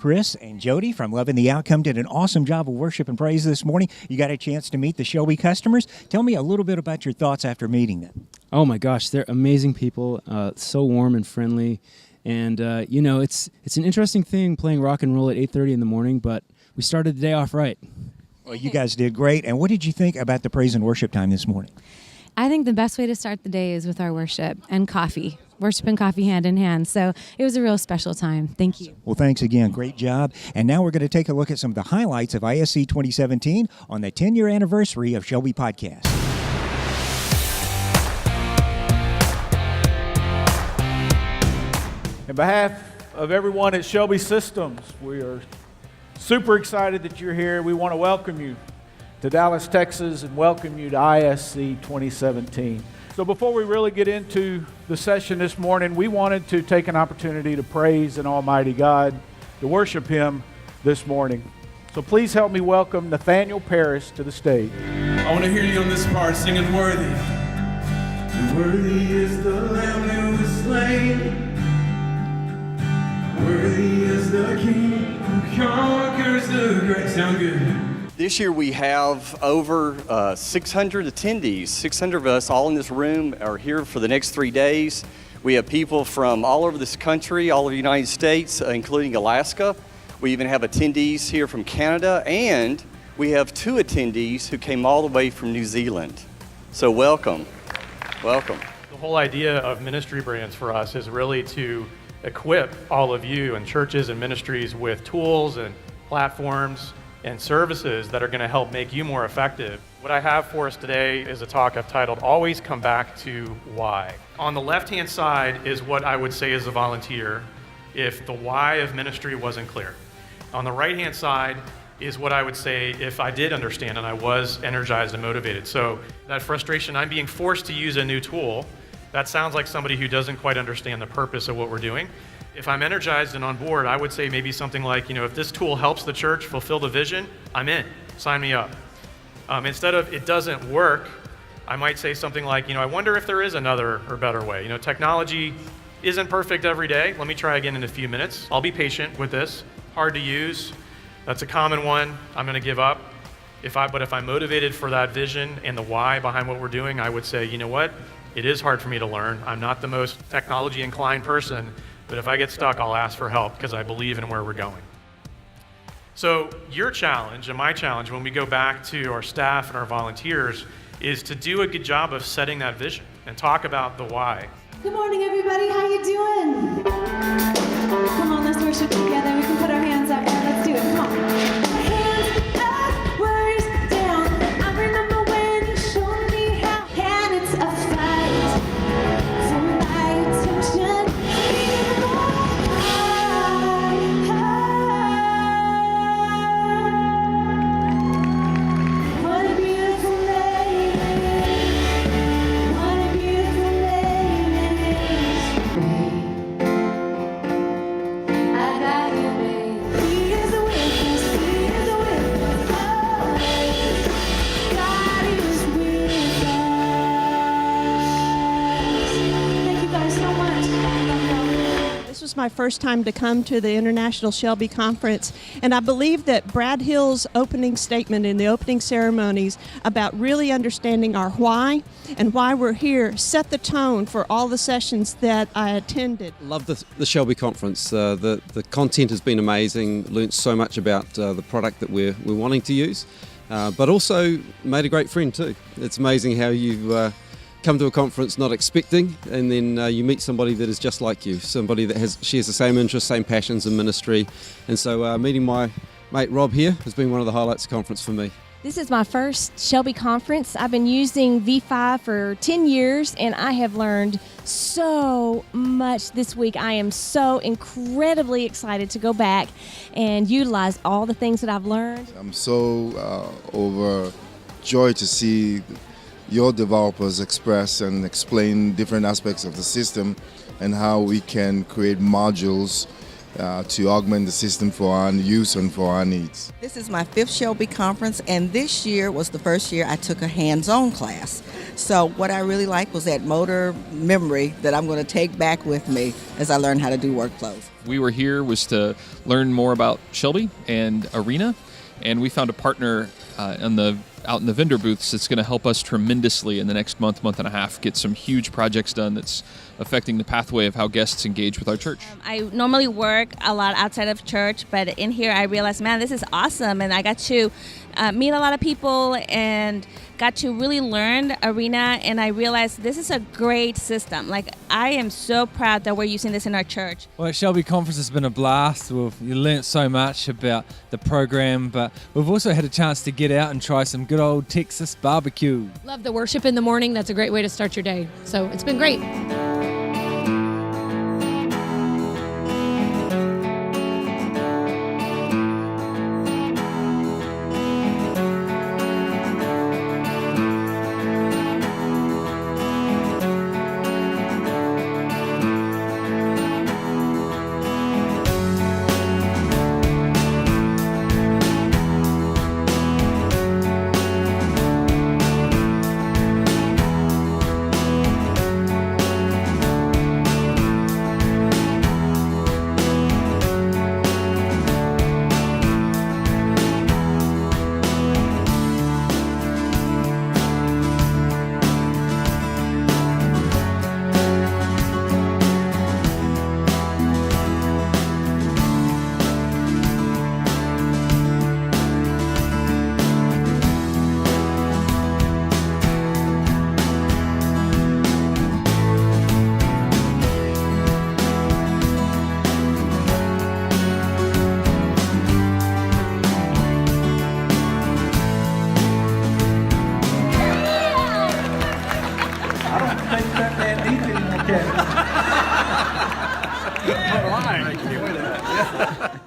Chris and Jody from Loving the Outcome did an awesome job of worship and praise this morning. You got a chance to meet the Shelby customers. Tell me a little bit about your thoughts after meeting them. Oh my gosh, they're amazing people, so warm and friendly. And, it's an interesting thing playing rock and roll at 8:30 in the morning, but we started the day off right. Well, you guys did great. And what did you think about the praise and worship time this morning? I think the best way to start the day is with our worship and coffee. Worship and coffee hand in hand. So it was a real special time. Thank you. Well, thanks again. Great job. And now we're going to take a look at some of the highlights of ISC 2017 on the 10-year anniversary of Shelby Podcast. On behalf of everyone at Shelby Systems, we are super excited that you're here. We want to welcome you to Dallas, Texas, and welcome you to ISC 2017. So before we really get into the session this morning, we wanted to take an opportunity to praise an Almighty God, to worship Him this morning. So please help me welcome Nathaniel Paris to the stage. I want to hear you on this part singing Worthy. Worthy is the Lamb who was slain. Worthy is the King who conquers the great. Sound good. This year we have over 600 attendees. 600 of us all in this room are here for the next 3 days. We have people from all over this country, all over the United States, including Alaska. We even have attendees here from Canada, and we have 2 attendees who came all the way from New Zealand. So welcome, welcome. The whole idea of ministry brands for us is really to equip all of you and churches and ministries with tools and platforms and services that are going to help make you more effective. What I have for us today is a talk I've titled, Always Come Back to Why. On the left-hand side is what I would say as a volunteer if the why of ministry wasn't clear. On the right-hand side is what I would say if I did understand and I was energized and motivated. So that frustration, I'm being forced to use a new tool, that sounds like somebody who doesn't quite understand the purpose of what we're doing. If I'm energized and on board, I would say maybe something like, if this tool helps the church fulfill the vision, I'm in, sign me up. Instead of it doesn't work, I might say something like, I wonder if there is another or better way. Technology isn't perfect every day. Let me try again in a few minutes. I'll be patient with this. Hard to use. That's a common one. I'm going to give up. But if I'm motivated for that vision and the why behind what we're doing, I would say, you know what? It is hard for me to learn. I'm not the most technology inclined person, but if I get stuck, I'll ask for help because I believe in where we're going. So your challenge and my challenge when we go back to our staff and our volunteers is to do a good job of setting that vision and talk about the why. Good morning, everybody. How you doing? Come on, let's worship together. We can put our hands up. Let's do it. Come on. Hands up, words down. I remember when you showed me how. And it's a fight for my attention. What a beautiful name. What a beautiful name. I got you, babe. He is a witness. He is a witness. Oh, God is with us. Thank you guys so much. This was my first time to come to the International Shelby Conference, and I believe that Brad Hill's opening statement in the opening ceremonies about really understanding our why and why we're here set the tone for all the sessions that I attended. Love the Shelby Conference. The content has been amazing, learnt so much about the product that we're wanting to use, but also made a great friend too. It's amazing how you come to a conference not expecting, and then you meet somebody that is just like you, somebody that shares the same interests, same passions in ministry. And so meeting my mate Rob here has been one of the highlights of the conference for me. This is my first Shelby conference. I've been using V5 for 10 years, and I have learned so much this week. I am so incredibly excited to go back and utilize all the things that I've learned. I'm so overjoyed to see your developers express and explain different aspects of the system and how we can create modules to augment the system for our use and for our needs. This is my 5th Shelby conference, and this year was the first year I took a hands-on class. So what I really liked was that motor memory that I'm going to take back with me as I learn how to do workflows. We were here was to learn more about Shelby and Arena, and we found a partner out in the vendor booths that's going to help us tremendously in the next month and a half get some huge projects done that's affecting the pathway of how guests engage with our church. I normally work a lot outside of church, but in here I realized, man, this is awesome, and I got to meet a lot of people and got to really learn Arena, and I realized this is a great system. Like, I am so proud that we're using this in our church. Well, at Shelby Conference has been a blast. You learnt so much about the program, but we've also had a chance to get out and try some good old Texas barbecue. Love the worship in the morning. That's a great way to start your day. So it's been great. Line.